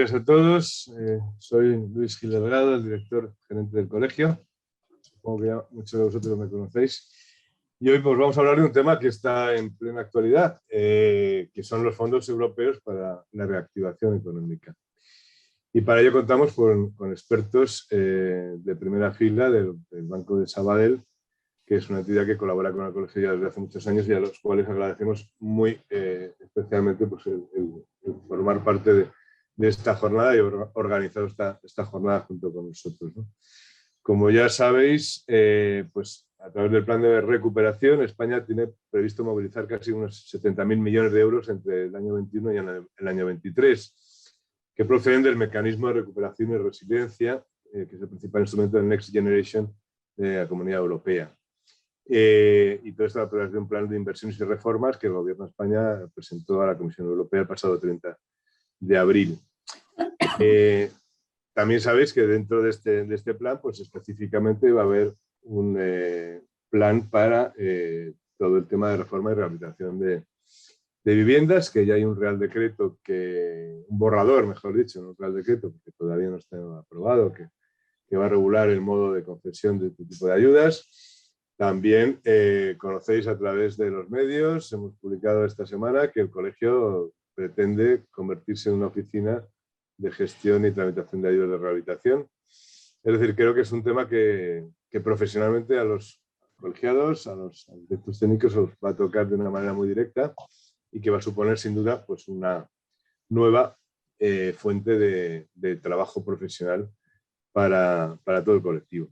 días a todos. Soy Luis Gil Delgado, el director gerente del colegio. Supongo que ya muchos de vosotros me conocéis. Y hoy pues, vamos a hablar de un tema que está en plena actualidad, que son los fondos europeos para la reactivación económica. Y para ello contamos con expertos de primera fila del Banco de Sabadell, que es una entidad que colabora con el colegio ya desde hace muchos años y a los cuales agradecemos muy especialmente pues, el formar parte de esta jornada y organizar esta jornada junto con nosotros, ¿no? Como ya sabéis, pues a través del plan de recuperación, España tiene previsto movilizar casi unos 70.000 millones de euros entre el año 21 y el año 23, que proceden del mecanismo de recuperación y resiliencia, que es el principal instrumento del Next Generation de la Comunidad Europea. Y todo esto a través de un plan de inversiones y reformas que el Gobierno de España presentó a la Comisión Europea el pasado 30 de abril. También sabéis que dentro de este plan, pues específicamente va a haber un plan para todo el tema de reforma y rehabilitación de viviendas, que ya hay un real decreto, un borrador, mejor dicho, un real decreto, porque todavía no está aprobado, que va a regular el modo de concesión de este tipo de ayudas. También conocéis a través de los medios, hemos publicado esta semana que el colegio pretende convertirse en una oficina de gestión y tramitación de ayudas de rehabilitación. Es decir, creo que es un tema que profesionalmente a los colegiados, a los arquitectos técnicos, os va a tocar de una manera muy directa y que va a suponer sin duda pues, una nueva fuente de trabajo profesional para todo el colectivo.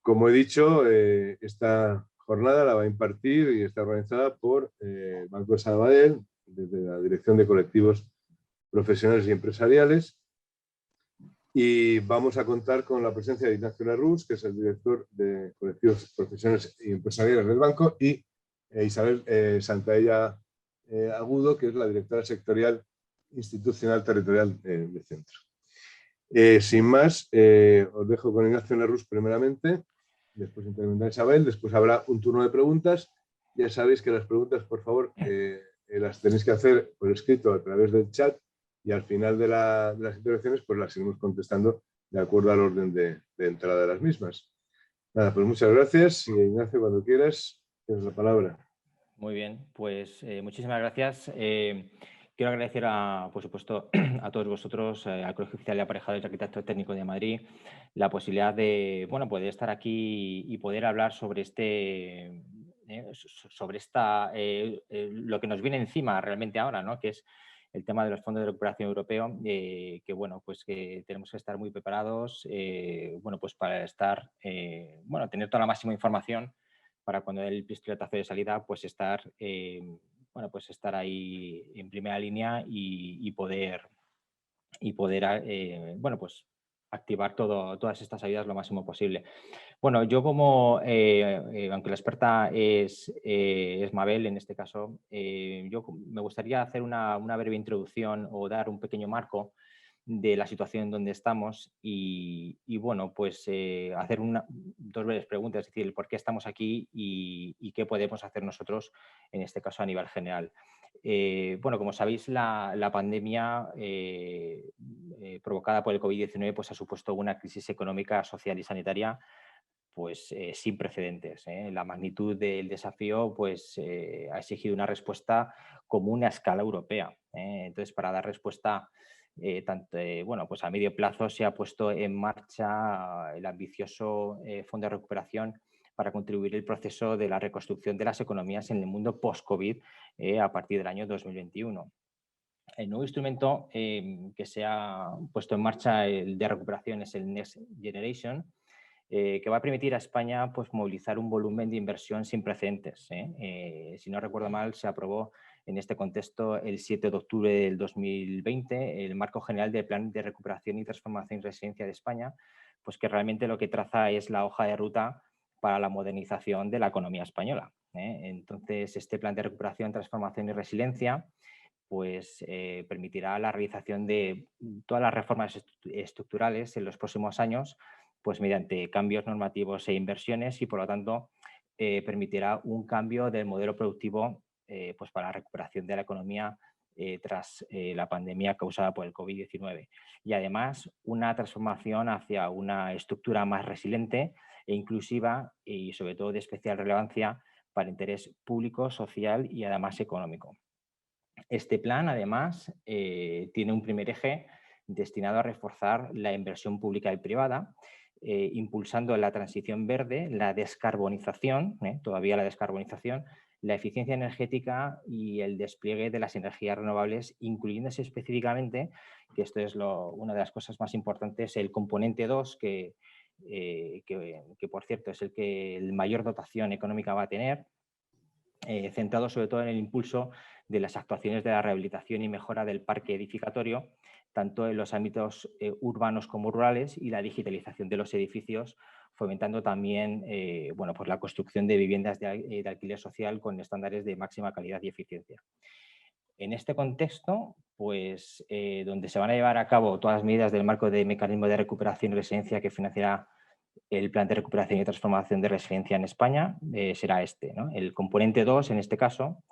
Como he dicho, esta jornada la va a impartir y está organizada por el Banco de Sabadell, desde la Dirección de Colectivos Profesionales y Empresariales, y vamos a contar con la presencia de Ignacio Lerroux, que es el director de Colectivos Profesionales y Empresariales del banco, y Isabel Santaella Agudo, que es la directora sectorial institucional territorial de Centro. Sin más, os dejo con Ignacio Lerroux primeramente, después intervendrá Isabel, después habrá un turno de preguntas. Ya sabéis que las preguntas, por favor, las tenéis que hacer por escrito a través del chat y al final de las intervenciones pues las seguimos contestando de acuerdo al orden de entrada de las mismas. Nada, pues muchas gracias y Ignacio, cuando quieras, tienes la palabra. Muy bien, pues muchísimas gracias. Quiero agradecer, por supuesto, a todos vosotros, al Colegio Oficial de Aparejadores y Arquitectos Técnicos de Madrid, la posibilidad de poder estar aquí y poder hablar sobre lo que nos viene encima realmente ahora, ¿no? Que es el tema de los fondos de recuperación europeo, que tenemos que estar muy preparados, pues para tener toda la máxima información para cuando el pistoletazo de salida, pues estar ahí en primera línea y poder activar todas estas ayudas lo máximo posible. Bueno, yo aunque la experta es Mabel en este caso, yo me gustaría hacer una breve introducción o dar un pequeño marco de la situación en donde estamos y hacer dos breves preguntas, es decir, por qué estamos aquí y qué podemos hacer nosotros, en este caso a nivel general. Como sabéis, la pandemia provocada por el COVID-19 pues, ha supuesto una crisis económica, social y sanitaria pues, sin precedentes. La magnitud del desafío pues, ha exigido una respuesta común a escala europea. Entonces, para dar respuesta a medio plazo se ha puesto en marcha el ambicioso Fondo de Recuperación para contribuir al proceso de la reconstrucción de las economías en el mundo post-COVID a partir del año 2021. El nuevo instrumento que se ha puesto en marcha de recuperación es el Next Generation, que va a permitir a España pues, movilizar un volumen de inversión sin precedentes. Si no recuerdo mal, se aprobó en este contexto el 7 de octubre del 2020 el Marco General del Plan de Recuperación y Transformación y Resiliencia de España, pues que realmente lo que traza es la hoja de ruta para la modernización de la economía española. Entonces, este Plan de Recuperación, Transformación y Resiliencia pues permitirá la realización de todas las reformas estructurales en los próximos años, pues mediante cambios normativos e inversiones y por lo tanto permitirá un cambio del modelo productivo pues para la recuperación de la economía tras la pandemia causada por el COVID-19. Y además una transformación hacia una estructura más resiliente e inclusiva y sobre todo de especial relevancia para interés público, social y además económico. Este plan además tiene un primer eje destinado a reforzar la inversión pública y privada, impulsando la transición verde, la descarbonización, todavía la descarbonización, la eficiencia energética y el despliegue de las energías renovables, incluyéndose específicamente, que esto es una de las cosas más importantes, el componente 2, que por cierto es el que el mayor dotación económica va a tener, centrado sobre todo en el impulso de las actuaciones de la rehabilitación y mejora del parque edificatorio, tanto en los ámbitos urbanos como rurales, y la digitalización de los edificios, fomentando también bueno, pues la construcción de viviendas de alquiler social con estándares de máxima calidad y eficiencia. En este contexto, pues, donde se van a llevar a cabo todas las medidas del marco de mecanismo de recuperación y resiliencia que financiará el Plan de Recuperación y Transformación de Resiliencia en España, será este, ¿no? El componente 2, en este caso,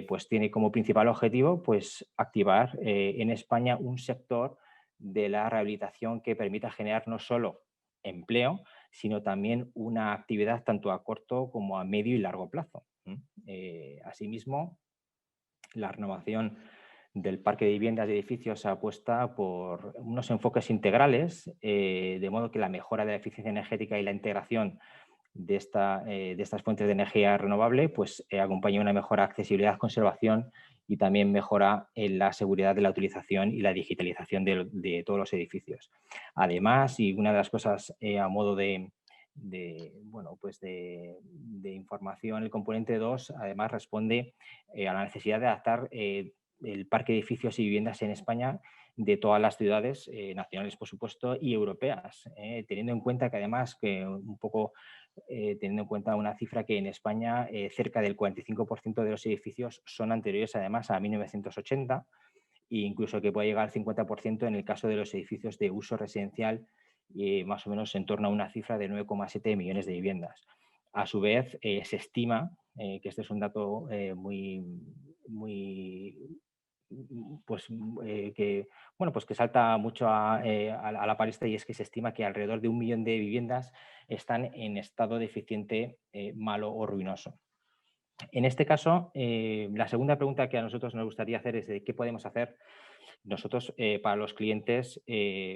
pues tiene como principal objetivo pues, activar en España un sector de la rehabilitación que permita generar no solo empleo, sino también una actividad tanto a corto como a medio y largo plazo. Asimismo, la renovación del parque de viviendas y edificios apuesta por unos enfoques integrales, de modo que la mejora de la eficiencia energética y la integración de estas fuentes de energía renovable pues, acompaña una mejor accesibilidad, conservación y también mejora en la seguridad de la utilización y la digitalización de todos los edificios. Además, y una de las cosas a modo bueno, pues de información, el componente 2 además responde a la necesidad de adaptar el parque de edificios y viviendas en España de todas las ciudades nacionales, por supuesto, y europeas, teniendo en cuenta que además, que un poco teniendo en cuenta una cifra que en España cerca del 45% de los edificios son anteriores además a 1980, e incluso que puede llegar al 50% en el caso de los edificios de uso residencial, más o menos en torno a una cifra de 9,7 millones de viviendas. A su vez, se estima, que este es un dato pues, pues que salta mucho a la palestra, y es que se estima que alrededor de 1 millón de viviendas están en estado deficiente, malo o ruinoso. En este caso, la segunda pregunta que a nosotros nos gustaría hacer es de qué podemos hacer nosotros para los clientes,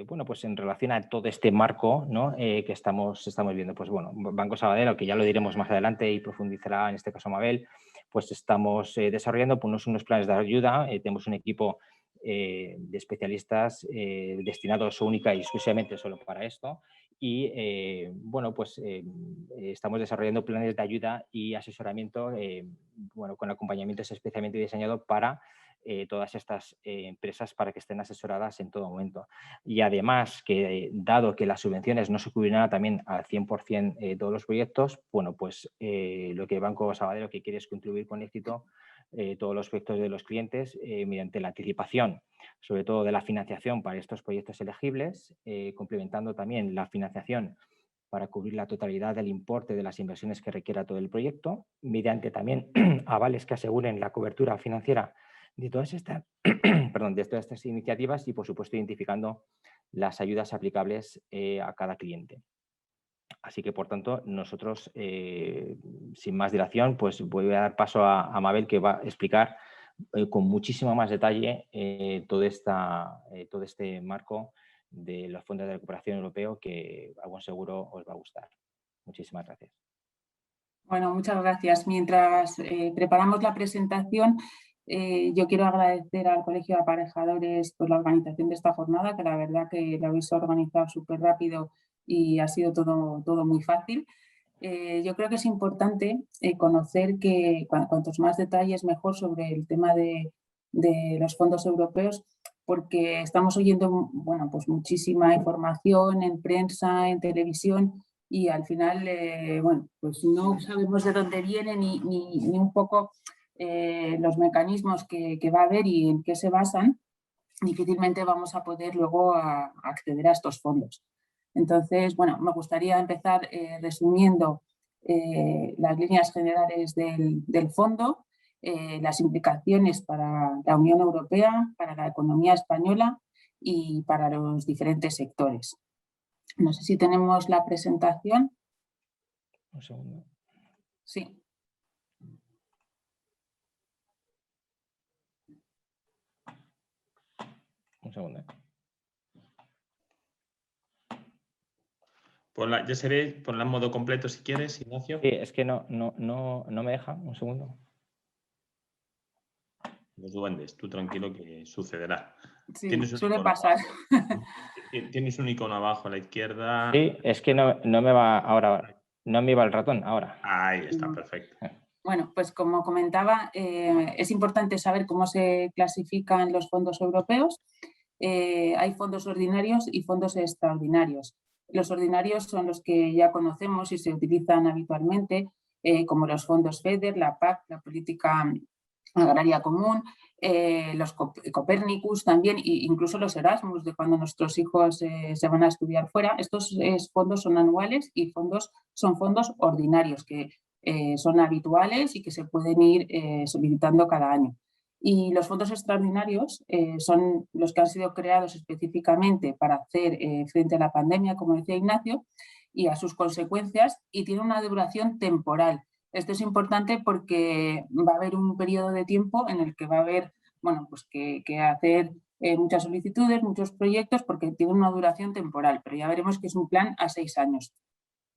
bueno, pues en relación a todo este marco, ¿no? Que estamos viendo. Pues bueno, Banco Sabadell, aunque ya lo diremos más adelante y profundizará en este caso Mabel, pues estamos desarrollando unos planes de ayuda. Tenemos un equipo de especialistas destinados única y exclusivamente solo para esto. Y bueno, pues estamos desarrollando planes de ayuda y asesoramiento, bueno, con acompañamientos especialmente diseñados para todas estas empresas, para que estén asesoradas en todo momento. Y además, que dado que las subvenciones no se cubrirán también al 100% todos los proyectos, bueno, pues lo que Banco Sabadell lo que quiere es contribuir con éxito todos los proyectos de los clientes mediante la anticipación, sobre todo de la financiación para estos proyectos elegibles, complementando también la financiación para cubrir la totalidad del importe de las inversiones que requiera todo el proyecto, mediante también avales que aseguren la cobertura financiera de todas estas, de todas estas iniciativas, y, por supuesto, identificando las ayudas aplicables a cada cliente. Así que, por tanto, nosotros, sin más dilación, pues voy a dar paso a Mabel, que va a explicar con muchísimo más detalle todo este marco de los fondos de recuperación europeo, que a buen seguro os va a gustar. Muchísimas gracias. Bueno, muchas gracias. Mientras preparamos la presentación, yo quiero agradecer al Colegio de Aparejadores por la organización de esta jornada, que la verdad que lo habéis organizado súper rápido y ha sido todo muy fácil. Yo creo que es importante conocer que cuantos más detalles mejor sobre el tema de los fondos europeos, porque estamos oyendo, bueno, pues muchísima información en prensa, en televisión, y al final, bueno, pues no sabemos de dónde vienen ni un poco los mecanismos que va a haber y en qué se basan. Difícilmente vamos a poder luego acceder a estos fondos. Entonces, bueno, me gustaría empezar resumiendo las líneas generales del fondo. las implicaciones para la Unión Europea, para la economía española y para los diferentes sectores. No sé si tenemos la presentación. Un segundo. Sí. Un segundo. Ya se ve, ponla en modo completo si quieres, Ignacio. Sí, es que no me deja. Un segundo. Los duendes, tú tranquilo que sucederá. Sí, suele pasar. Tienes un icono abajo a la izquierda. Sí, es que no me va ahora. No me va el ratón ahora. Ahí está, perfecto. Bueno, pues como comentaba, es importante saber cómo se clasifican los fondos europeos. Hay fondos ordinarios y fondos extraordinarios. Los ordinarios son los que ya conocemos y se utilizan habitualmente, como los fondos FEDER, la PAC, la Política Agraria Común, los Copernicus también, e incluso los Erasmus, de cuando nuestros hijos se van a estudiar fuera. Estos fondos son anuales y son fondos ordinarios que son habituales y que se pueden ir solicitando cada año. Y los fondos extraordinarios son los que han sido creados específicamente para hacer frente a la pandemia, como decía Ignacio, y a sus consecuencias, y tienen una duración temporal. Esto es importante porque va a haber un periodo de tiempo en el que va a haber pues que hacer muchas solicitudes, muchos proyectos, porque tiene una duración temporal, pero ya veremos que es un plan a 6 años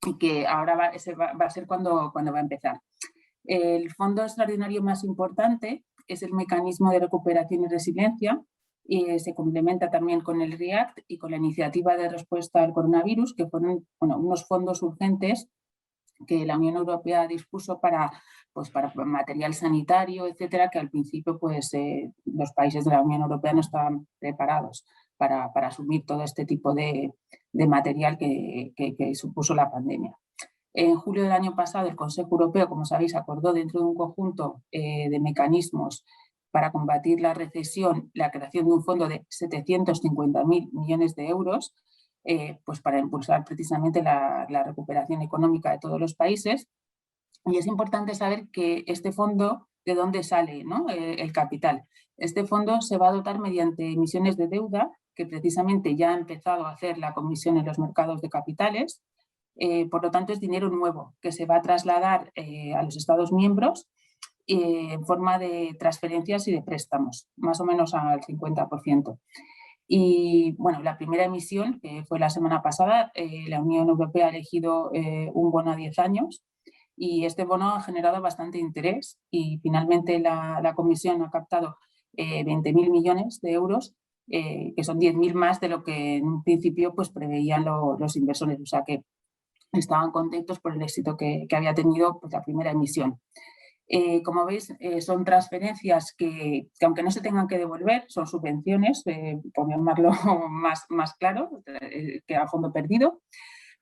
y que ahora va a ser cuando va a empezar. El fondo extraordinario más importante es el mecanismo de recuperación y resiliencia, y se complementa también con el REACT y con la iniciativa de respuesta al coronavirus, que fueron unos fondos urgentes que la Unión Europea dispuso para material sanitario, etcétera, que al principio los países de la Unión Europea no estaban preparados para asumir todo este tipo de material que supuso la pandemia. En julio del año pasado, el Consejo Europeo, como sabéis, acordó dentro de un conjunto de mecanismos para combatir la recesión la creación de un fondo de 750.000 millones de euros, pues para impulsar precisamente la recuperación económica de todos los países. Y es importante saber que este fondo, ¿de dónde sale, ¿no? El capital? Este fondo se va a dotar mediante emisiones de deuda, que precisamente ya ha empezado a hacer la Comisión en los mercados de capitales. Por lo tanto, es dinero nuevo que se va a trasladar a los Estados miembros en forma de transferencias y de préstamos, más o menos al 50%. Y bueno, la primera emisión, que fue la semana pasada, la Unión Europea ha elegido un bono a 10 años y este bono ha generado bastante interés y finalmente la Comisión ha captado 20.000 millones de euros, que son 10.000 más de lo que en un principio pues, preveían los inversores. O sea que estaban contentos por el éxito que había tenido pues, la primera emisión. Como veis, son transferencias que aunque no se tengan que devolver, son subvenciones, por llamarlo más claro, que a fondo perdido,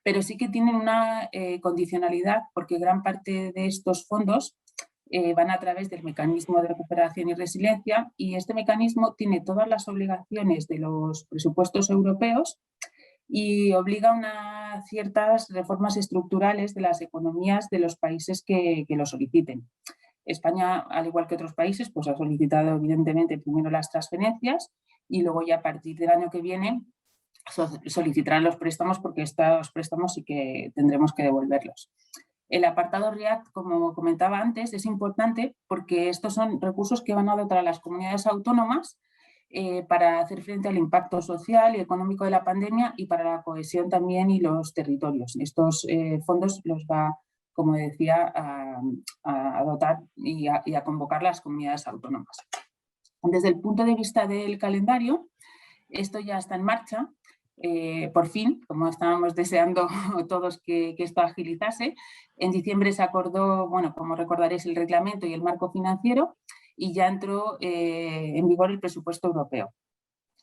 pero sí que tienen una condicionalidad porque gran parte de estos fondos van a través del mecanismo de recuperación y resiliencia y este mecanismo tiene todas las obligaciones de los presupuestos europeos y obliga a ciertas reformas estructurales de las economías de los países que lo soliciten. España, al igual que otros países, pues ha solicitado evidentemente primero las transferencias y luego ya a partir del año que viene solicitarán los préstamos porque estos préstamos sí que tendremos que devolverlos. El apartado REACT, como comentaba antes, es importante porque estos son recursos que van a dotar a las comunidades autónomas para hacer frente al impacto social y económico de la pandemia y para la cohesión también y los territorios. Estos fondos los va, como decía, a dotar y a convocar las comunidades autónomas. Desde el punto de vista del calendario, esto ya está en marcha. Por fin, como estábamos deseando todos que esto agilizase, en diciembre se acordó, bueno, como recordaréis, el reglamento y el marco financiero y ya entró en vigor el presupuesto europeo.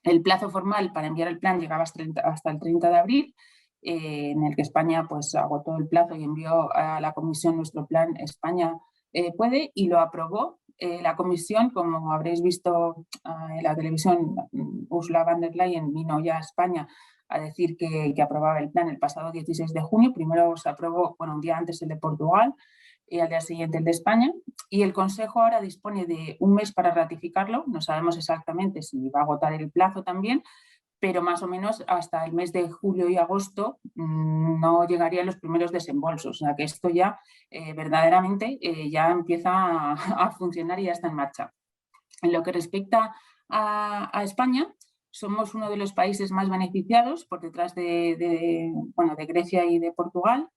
El plazo formal para enviar el plan llegaba hasta el 30 de abril, en el que España pues, agotó el plazo y envió a la Comisión nuestro plan España puede y lo aprobó. La Comisión, como habréis visto en la televisión, Ursula von der Leyen vino ya a España a decir que aprobaba el plan el pasado 16 de junio. Primero se aprobó, bueno, un día antes el de Portugal, y al día siguiente el de España. Y el Consejo ahora dispone de un mes para ratificarlo. No sabemos exactamente si va a agotar el plazo también, pero más o menos hasta el mes de julio y agosto no llegarían los primeros desembolsos. O sea que esto ya verdaderamente ya empieza a funcionar y ya está en marcha. En lo que respecta a España, somos uno de los países más beneficiados por detrás de Grecia y de Portugal,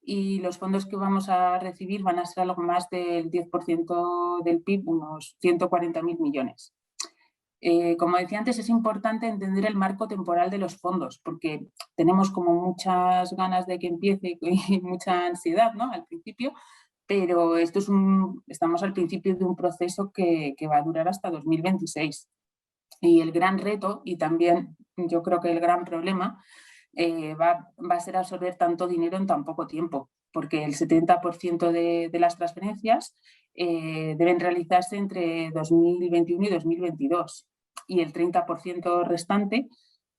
y los fondos que vamos a recibir van a ser algo más del 10% del PIB, unos 140.000 millones. Como decía antes, es importante entender el marco temporal de los fondos, porque tenemos como muchas ganas de que empiece y mucha ansiedad, ¿no?, al principio, pero estamos al principio de un proceso que va a durar hasta 2026. Y el gran reto, y también yo creo que el gran problema, va a ser absorber tanto dinero en tan poco tiempo, porque el 70% de las transferencias deben realizarse entre 2021 y 2022 y el 30% restante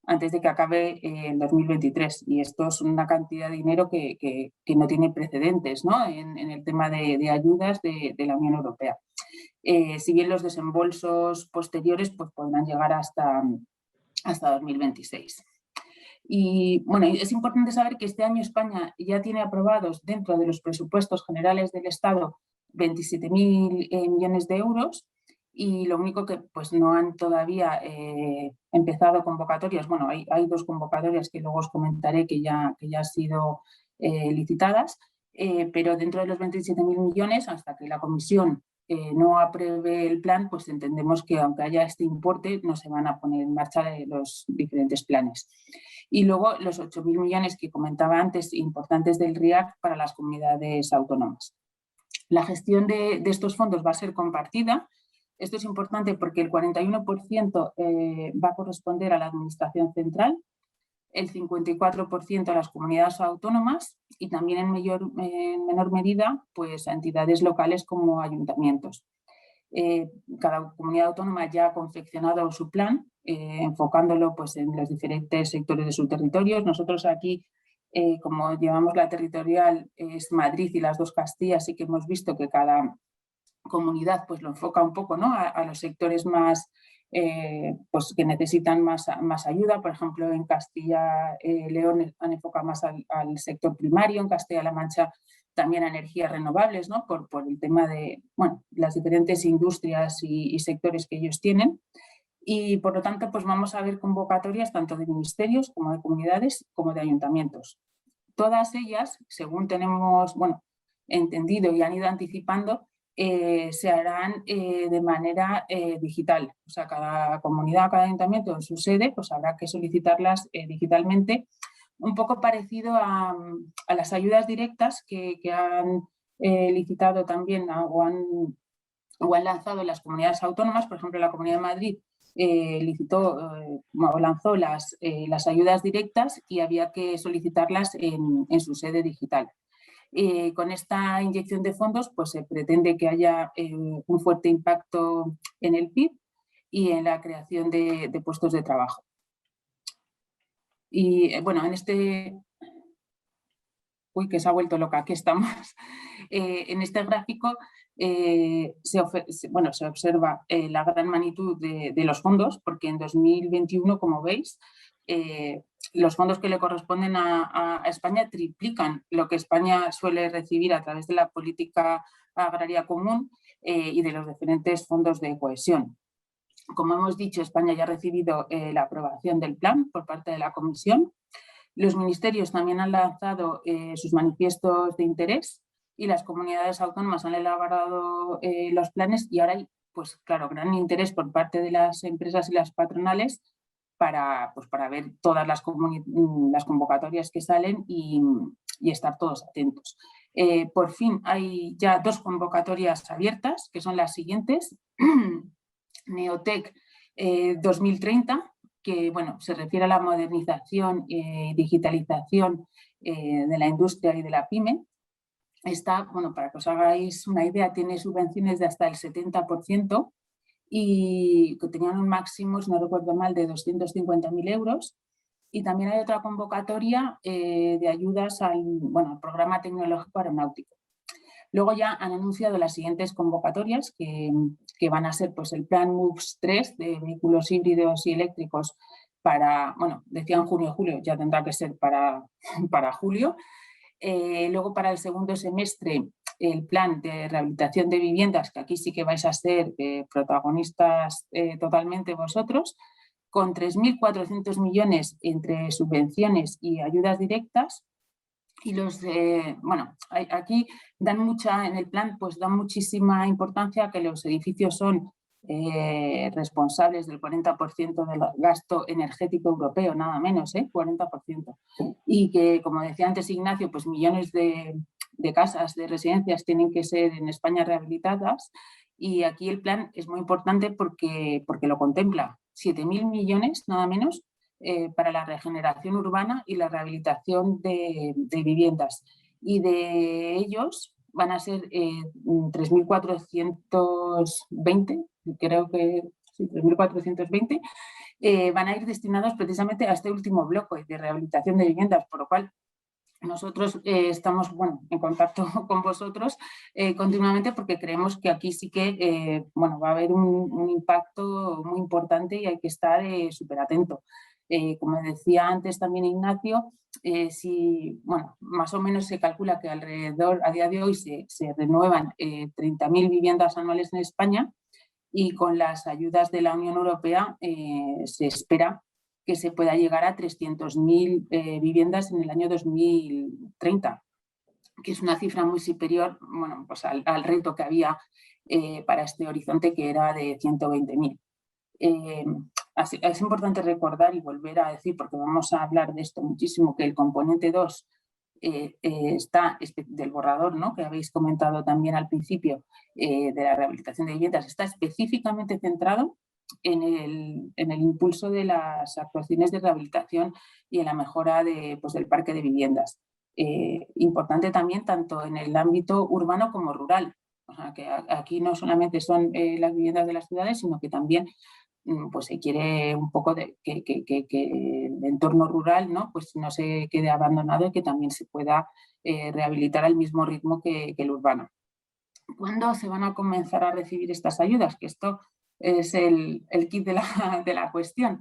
antes de que acabe el 2023. Y esto es una cantidad de dinero que no tiene precedentes, ¿no?, en el tema de ayudas de la Unión Europea. Si bien los desembolsos posteriores pues, podrán llegar hasta 2026. Y bueno, es importante saber que este año España ya tiene aprobados dentro de los presupuestos generales del Estado 27.000 millones de euros, y lo único que pues no han todavía empezado convocatorias. Bueno, hay 2 convocatorias que luego os comentaré que ya han sido licitadas, pero dentro de los 27.000 millones, hasta que la Comisión no apruebe el plan, pues entendemos que aunque haya este importe, no se van a poner en marcha los diferentes planes. Y luego los 8.000 millones que comentaba antes, importantes del REACT para las comunidades autónomas. La gestión de estos fondos va a ser compartida. Esto es importante porque el 41% va a corresponder a la Administración Central, el 54% a las comunidades autónomas y también en menor medida pues, a entidades locales como ayuntamientos. Cada comunidad autónoma ya ha confeccionado su plan, enfocándolo pues, en los diferentes sectores de su territorio. Nosotros aquí, como llevamos la territorial, es Madrid y las 2 Castillas, sí que hemos visto que cada comunidad pues, lo enfoca un poco, ¿no?, a los sectores más pues que necesitan más ayuda. Por ejemplo, en Castilla León han enfocado más al sector primario, en Castilla-La Mancha también a energías renovables, ¿no?, por el tema de las diferentes industrias y sectores que ellos tienen. Y por lo tanto, pues vamos a ver convocatorias tanto de ministerios como de comunidades como de ayuntamientos. Todas ellas, según tenemos entendido y han ido anticipando, se harán de manera digital. O sea, cada comunidad, cada ayuntamiento en su sede, pues habrá que solicitarlas digitalmente, un poco parecido a las ayudas directas que han licitado también o han lanzado las comunidades autónomas. Por ejemplo, la Comunidad de Madrid lanzó las ayudas directas y había que solicitarlas en su sede digital. Con esta inyección de fondos pues, se pretende que haya un fuerte impacto en el PIB y en la creación de puestos de trabajo. Y bueno, en este... Uy, que se ha vuelto loca, aquí estamos. En este gráfico se observa la gran magnitud de los fondos, porque en 2021, como veis, los fondos que le corresponden a España triplican lo que España suele recibir a través de la política agraria común y de los diferentes fondos de cohesión. Como hemos dicho, España ya ha recibido la aprobación del plan por parte de la Comisión. Los ministerios también han lanzado sus manifiestos de interés y las comunidades autónomas han elaborado los planes, y ahora hay, pues claro, gran interés por parte de las empresas y las patronales para ver todas las convocatorias que salen y estar todos atentos. Por fin hay ya 2 convocatorias abiertas, que son las siguientes. Neotec 2030, que se refiere a la modernización y digitalización de la industria y de la pyme. Esta, para que os hagáis una idea, tiene subvenciones de hasta el 70% y que tenían un máximo, si no recuerdo mal, de 250.000 euros. Y también hay otra convocatoria de ayudas al programa tecnológico aeronáutico. Luego ya han anunciado las siguientes convocatorias que van a ser pues, el plan MOVES 3 de vehículos híbridos y eléctricos para, bueno, decían junio-julio, ya tendrá que ser para julio. Luego para el segundo semestre el plan de rehabilitación de viviendas, que aquí sí que vais a ser protagonistas totalmente vosotros, con 3.400 millones entre subvenciones y ayudas directas. Y bueno, aquí dan en el plan pues dan muchísima importancia a que los edificios son responsables del 40% del gasto energético europeo, nada menos, 40%. Y que, como decía antes Ignacio, pues millones de casas, de residencias tienen que ser en España rehabilitadas, y aquí el plan es muy importante porque lo contempla. 7.000 millones, nada menos, para la regeneración urbana y la rehabilitación de viviendas. Y de ellos van a ser 3.420, creo que sí, 3.420, van a ir destinados precisamente a este último bloque de rehabilitación de viviendas, por lo cual nosotros estamos en contacto con vosotros continuamente, porque creemos que aquí sí que va a haber un impacto muy importante y hay que estar súper atento. Como decía antes también Ignacio, más o menos se calcula que alrededor, a día de hoy, se renuevan 30.000 viviendas anuales en España, y con las ayudas de la Unión Europea se espera que se pueda llegar a 300.000 viviendas en el año 2030, que es una cifra muy superior pues al reto que había para este horizonte, que era de 120.000. Es importante recordar y volver a decir, porque vamos a hablar de esto muchísimo, que el componente 2 está del borrador, ¿no?, que habéis comentado también al principio, de la rehabilitación de viviendas, está específicamente centrado en el impulso de las actuaciones de rehabilitación y en la mejora del parque de viviendas. Importante también tanto en el ámbito urbano como rural. O sea, que aquí no solamente son las viviendas de las ciudades, sino que también pues se quiere un poco que el entorno rural, ¿no?, pues no se quede abandonado y que también se pueda rehabilitar al mismo ritmo que el urbano. ¿Cuándo se van a comenzar a recibir estas ayudas? Que esto es el kit de la cuestión.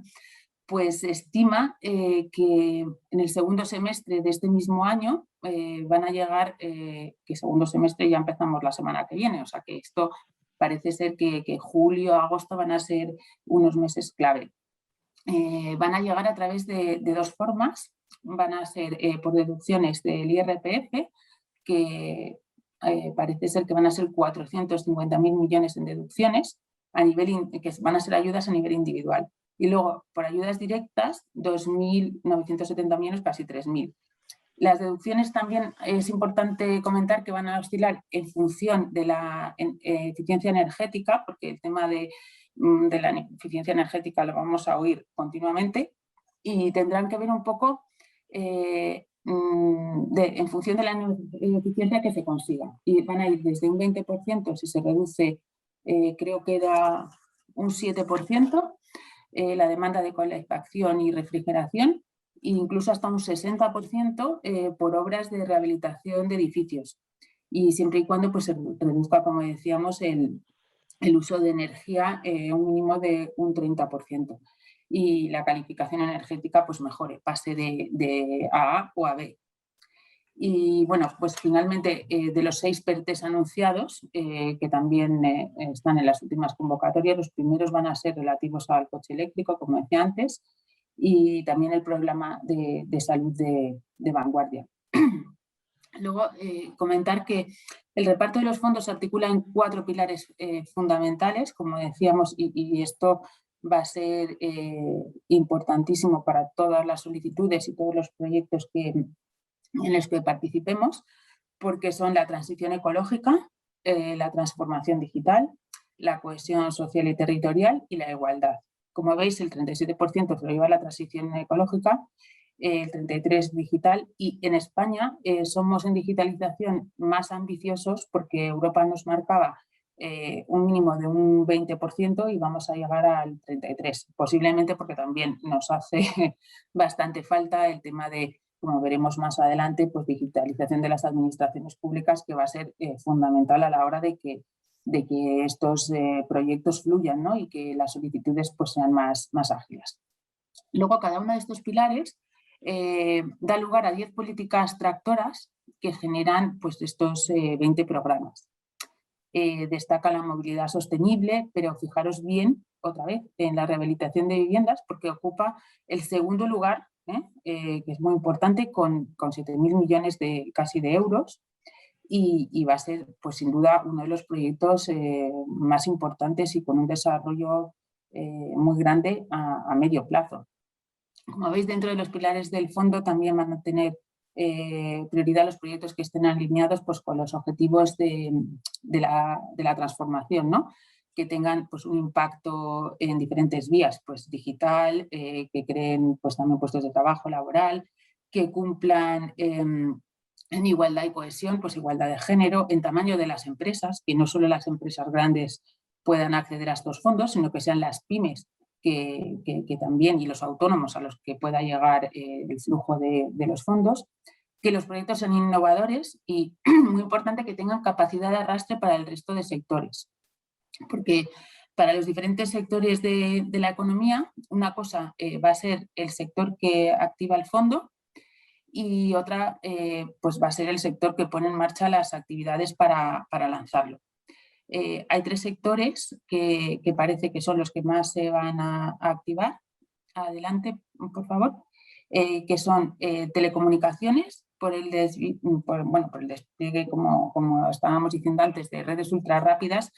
Pues se estima que en el segundo semestre de este mismo año van a llegar, que segundo semestre ya empezamos la semana que viene, o sea que esto parece ser que julio, agosto van a ser unos meses clave. Van a llegar a través de dos formas. Van a ser por deducciones del IRPF, que parece ser que van a ser 450.000 millones en deducciones, que van a ser ayudas a nivel individual. Y luego, por ayudas directas, 2.970 millones, casi 3.000. Las deducciones también es importante comentar que van a oscilar en función de la eficiencia energética, porque el tema de la eficiencia energética lo vamos a oír continuamente, y tendrán que ver un poco en función de la eficiencia que se consiga. Y van a ir desde un 20% si se reduce, creo que era un 7%, la demanda de calefacción y refrigeración, e incluso hasta un 60% por obras de rehabilitación de edificios, y siempre y cuando pues, se reduzca, como decíamos, el uso de energía un mínimo de un 30%, y la calificación energética pues mejore, pase de A o a B. Y bueno, pues finalmente de los 6 PERTEs anunciados, que también están en las últimas convocatorias, los primeros van a ser relativos al coche eléctrico, como decía antes, y también el programa de salud de vanguardia. Luego, comentar que el reparto de los fondos se articula en 4 pilares fundamentales, como decíamos, y esto va a ser importantísimo para todas las solicitudes y todos los proyectos en los que participemos, porque son la transición ecológica, la transformación digital, la cohesión social y territorial y la igualdad. Como veis, el 37% se lo lleva a la transición ecológica, el 33% digital, y en España somos en digitalización más ambiciosos porque Europa nos marcaba un mínimo de un 20% y vamos a llegar al 33%, posiblemente porque también nos hace bastante falta el tema de como veremos más adelante, pues digitalización de las administraciones públicas, que va a ser fundamental a la hora de que estos proyectos fluyan, ¿no? Y que las solicitudes pues sean más ágiles. Luego, cada uno de estos pilares da lugar a 10 políticas tractoras que generan pues, estos 20 programas. Destaca la movilidad sostenible, pero fijaros bien, otra vez, en la rehabilitación de viviendas, porque ocupa el segundo lugar, que es muy importante, con 7.000 millones casi de euros, y va a ser, pues sin duda, uno de los proyectos más importantes y con un desarrollo muy grande a medio plazo. Como veis, dentro de los pilares del fondo también van a tener prioridad los proyectos que estén alineados pues, con los objetivos de la transformación, ¿no? Que tengan pues, un impacto en diferentes vías, pues digital, que creen pues, también puestos de trabajo laboral, que cumplan en igualdad y cohesión, pues igualdad de género, en tamaño de las empresas, que no solo las empresas grandes puedan acceder a estos fondos, sino que sean las pymes que también, y los autónomos a los que pueda llegar el flujo de los fondos, que los proyectos sean innovadores y, muy importante, que tengan capacidad de arrastre para el resto de sectores. Porque para los diferentes sectores de la economía, una cosa va a ser el sector que activa el fondo y otra pues va a ser el sector que pone en marcha las actividades para lanzarlo. Hay 3 sectores que parece que son los que más se van a activar. Adelante, por favor. Que son telecomunicaciones, por el despliegue, como estábamos diciendo antes, de redes ultra rápidas,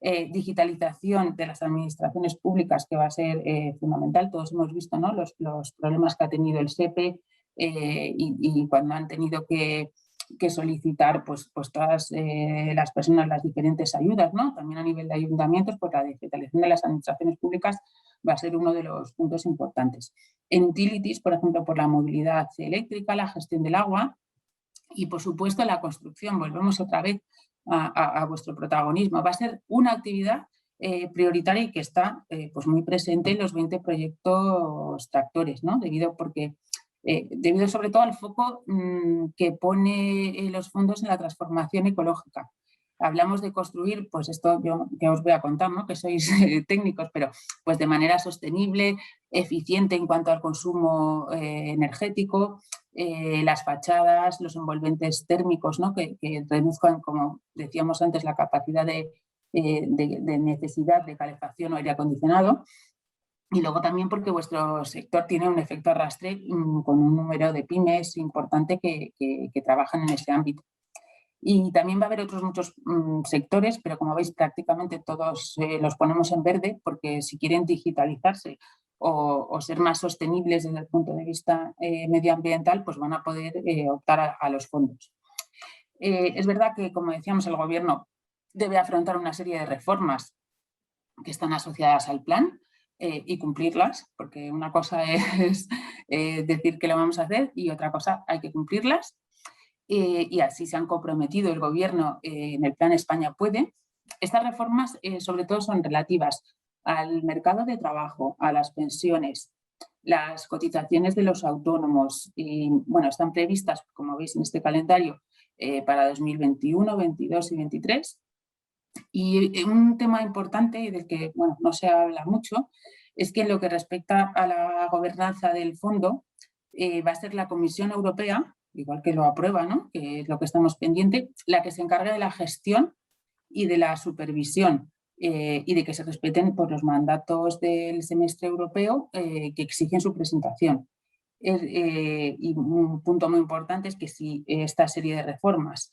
digitalización de las administraciones públicas, que va a ser fundamental. Todos hemos visto, ¿no? los problemas que ha tenido el SEPE y cuando han tenido que solicitar pues todas las personas las diferentes ayudas, ¿no? También a nivel de ayuntamientos, pues la digitalización de las administraciones públicas va a ser uno de los puntos importantes. En utilities, por ejemplo, por la movilidad eléctrica, la gestión del agua y, por supuesto, la construcción. Volvemos otra vez a vuestro protagonismo. Va a ser una actividad prioritaria y que está pues muy presente en los 20 proyectos tractores, ¿no? Debido sobre todo al foco que pone los fondos en la transformación ecológica. Hablamos de construir, pues esto yo que os voy a contar, ¿no? Que sois técnicos, pero pues de manera sostenible, eficiente en cuanto al consumo energético, las fachadas, los envolventes térmicos, ¿no? que reduzcan, como decíamos antes, la capacidad de necesidad de calefacción o aire acondicionado. Y luego también porque vuestro sector tiene un efecto arrastre con un número de pymes importante que trabajan en ese ámbito. Y también va a haber otros muchos sectores, pero como veis prácticamente todos los ponemos en verde, porque si quieren digitalizarse o ser más sostenibles desde el punto de vista medioambiental, pues van a poder optar a los fondos. Es verdad que, como decíamos, el Gobierno debe afrontar una serie de reformas que están asociadas al plan y cumplirlas, porque una cosa es decir que lo vamos a hacer y otra cosa hay que cumplirlas. Y así se han comprometido el Gobierno en el Plan España Puede. Estas reformas sobre todo son relativas al mercado de trabajo, a las pensiones, las cotizaciones de los autónomos y bueno, están previstas, como veis en este calendario, para 2021, 22 y 23. Y un tema importante y del que bueno, no se habla mucho es que en lo que respecta a la gobernanza del fondo va a ser la Comisión Europea, igual que lo aprueba, ¿no? Que es lo que estamos pendiente, la que se encarga de la gestión y de la supervisión y de que se respeten pues, los mandatos del semestre europeo que exigen su presentación. Y un punto muy importante es que si esta serie de reformas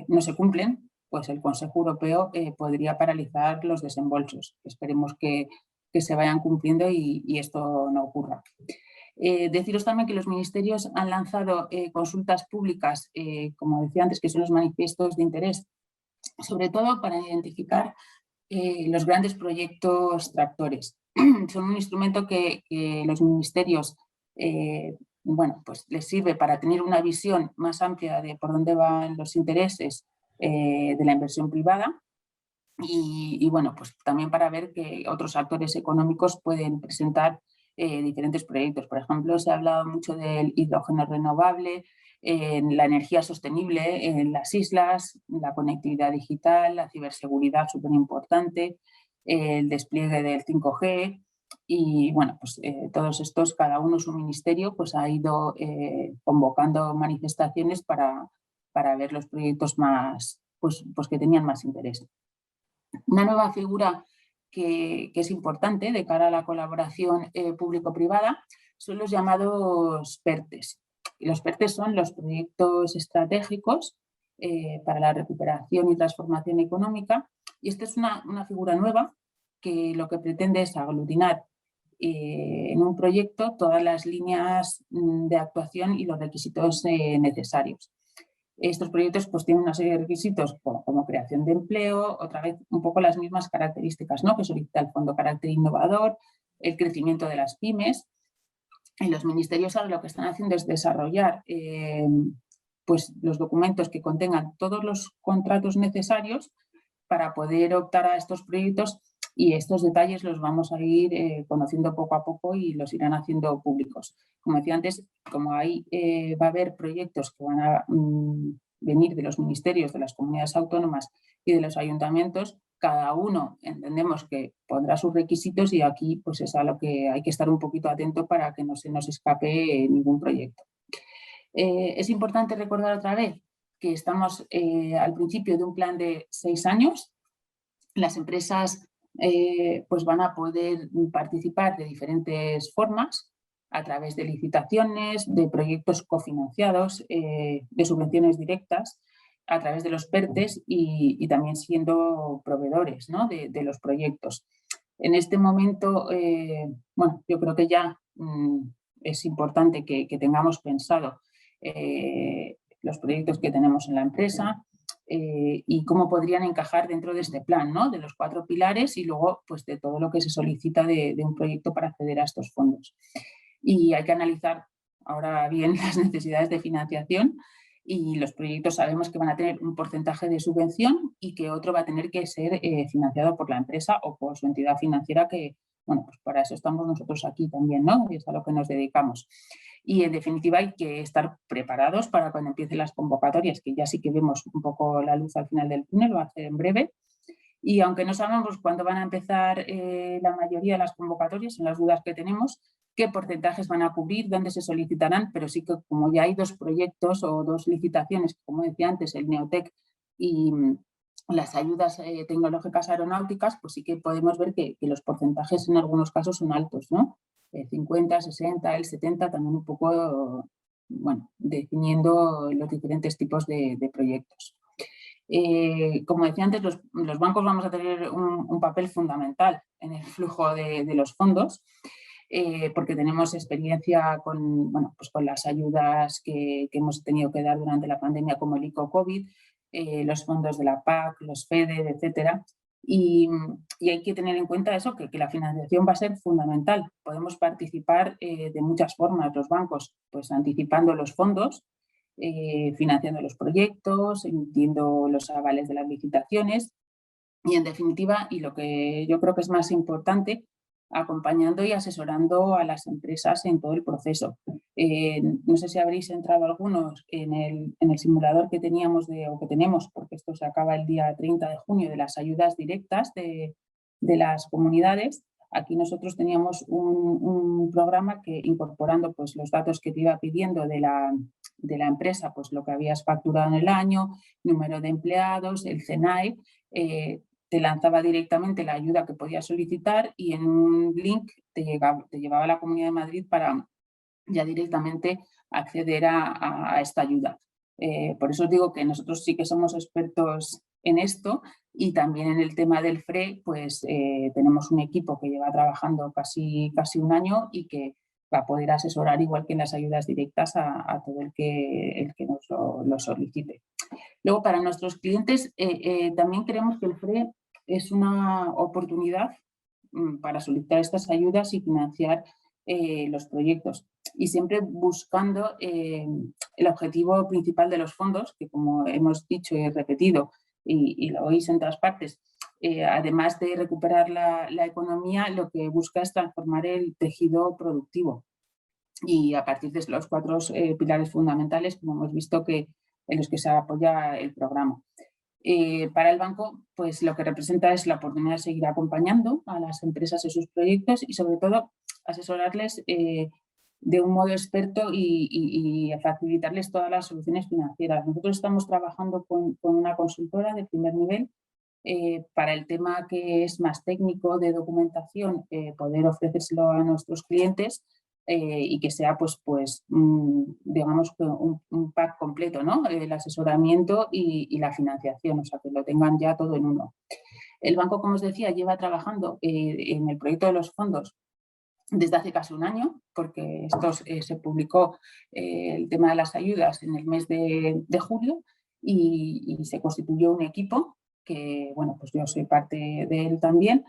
no se cumplen, pues el Consejo Europeo podría paralizar los desembolsos. Esperemos que se vayan cumpliendo y esto no ocurra. Deciros también que los ministerios han lanzado consultas públicas, como decía antes, que son los manifiestos de interés, sobre todo para identificar los grandes proyectos tractores. Son un instrumento que los ministerios bueno, pues les sirve para tener una visión más amplia de por dónde van los intereses de la inversión privada y bueno, pues también para ver que otros actores económicos pueden presentar diferentes proyectos. Por ejemplo, se ha hablado mucho del hidrógeno renovable, en la energía sostenible en las islas, la conectividad digital, la ciberseguridad súper importante, el despliegue del 5G y bueno, pues todos estos, cada uno su ministerio, pues ha ido convocando manifestaciones para ver los proyectos más, pues que tenían más interés. Una nueva figura que es importante de cara a la colaboración público-privada son los llamados PERTES. Y los PERTES son los proyectos estratégicos para la recuperación y transformación económica. Y esta es una figura nueva que lo que pretende es aglutinar en un proyecto todas las líneas de actuación y los requisitos necesarios. Estos proyectos pues, tienen una serie de requisitos como creación de empleo, otra vez un poco las mismas características, ¿no?, que solicita el fondo, carácter innovador, el crecimiento de las pymes. Y los ministerios ahora lo que están haciendo es desarrollar pues, los documentos que contengan todos los contratos necesarios para poder optar a estos proyectos, y estos detalles los vamos a ir conociendo poco a poco y los irán haciendo públicos. Como decía antes, como ahí va a haber proyectos que van a venir de los ministerios, de las comunidades autónomas y de los ayuntamientos, cada uno entendemos que pondrá sus requisitos y aquí pues es a lo que hay que estar un poquito atento para que no se nos escape ningún proyecto. Es importante recordar otra vez que estamos al principio de un plan de 6 años. Las empresas pues van a poder participar de diferentes formas a través de licitaciones, de proyectos cofinanciados, de subvenciones directas, a través de los PERTES y también siendo proveedores, ¿no?, de los proyectos. En este momento, bueno, yo creo que ya es importante que tengamos pensado los proyectos que tenemos en la empresa, y cómo podrían encajar dentro de este plan, ¿no?, de los 4 pilares y luego pues, de todo lo que se solicita de un proyecto para acceder a estos fondos. Y hay que analizar ahora bien las necesidades de financiación, y los proyectos sabemos que van a tener un porcentaje de subvención y que otro va a tener que ser financiado por la empresa o por su entidad financiera, que bueno, pues para eso estamos nosotros aquí también, ¿no?, y es a lo que nos dedicamos. Y en definitiva hay que estar preparados para cuando empiecen las convocatorias, que ya sí que vemos un poco la luz al final del túnel, va a ser en breve. Y aunque no sabemos cuándo van a empezar la mayoría de las convocatorias, son las dudas que tenemos, qué porcentajes van a cubrir, dónde se solicitarán, pero sí que como ya hay 2 proyectos o 2 licitaciones, como decía antes, el Neotec y las ayudas tecnológicas aeronáuticas, pues sí que podemos ver que los porcentajes en algunos casos son altos, ¿no? 50, 60, el 70, también un poco, bueno, definiendo los diferentes tipos de proyectos. Como decía antes, los bancos vamos a tener un papel fundamental en el flujo de los fondos, porque tenemos experiencia con, bueno, pues con las ayudas que hemos tenido que dar durante la pandemia, como el ICO-COVID, los fondos de la PAC, los FEDER, etcétera. Y hay que tener en cuenta eso, que la financiación va a ser fundamental. Podemos participar de muchas formas los bancos, pues anticipando los fondos, financiando los proyectos, emitiendo los avales de las licitaciones y, en definitiva, y lo que yo creo que es más importante, acompañando y asesorando a las empresas en todo el proceso. No sé si habréis entrado algunos en el simulador que teníamos o que tenemos, porque esto se acaba el día 30 de junio, de las ayudas directas de las comunidades. Aquí nosotros teníamos un programa que, incorporando pues, los datos que te iba pidiendo de la empresa, pues lo que habías facturado en el año, número de empleados, el CENAE, te lanzaba directamente la ayuda que podías solicitar y en un link te llevaba a la Comunidad de Madrid para ya directamente acceder a esta ayuda. Por eso os digo que nosotros sí que somos expertos en esto, y también en el tema del FRE, pues tenemos un equipo que lleva trabajando casi un año y que va a poder asesorar, igual que en las ayudas directas, a todo el que nos lo solicite. Luego, para nuestros clientes, también creemos que el FRE es una oportunidad para solicitar estas ayudas y financiar los proyectos. Y siempre buscando el objetivo principal de los fondos, que como hemos dicho y repetido, y lo oís en todas partes, además de recuperar la economía, lo que busca es transformar el tejido productivo. Y a partir de los 4 pilares fundamentales, como hemos visto, en los que se apoya el programa. Para el banco, pues lo que representa es la oportunidad de seguir acompañando a las empresas en sus proyectos y, sobre todo, asesorarles de un modo experto y facilitarles todas las soluciones financieras. Nosotros estamos trabajando con una consultora de primer nivel para el tema que es más técnico de documentación, poder ofrecérselo a nuestros clientes y que sea digamos un pack completo, ¿no? El asesoramiento y la financiación, o sea, que lo tengan ya todo en uno. El banco, como os decía, lleva trabajando en el proyecto de los fondos desde hace casi un año, porque esto se publicó el tema de las ayudas en el mes de julio y se constituyó un equipo que, bueno, pues yo soy parte de él también,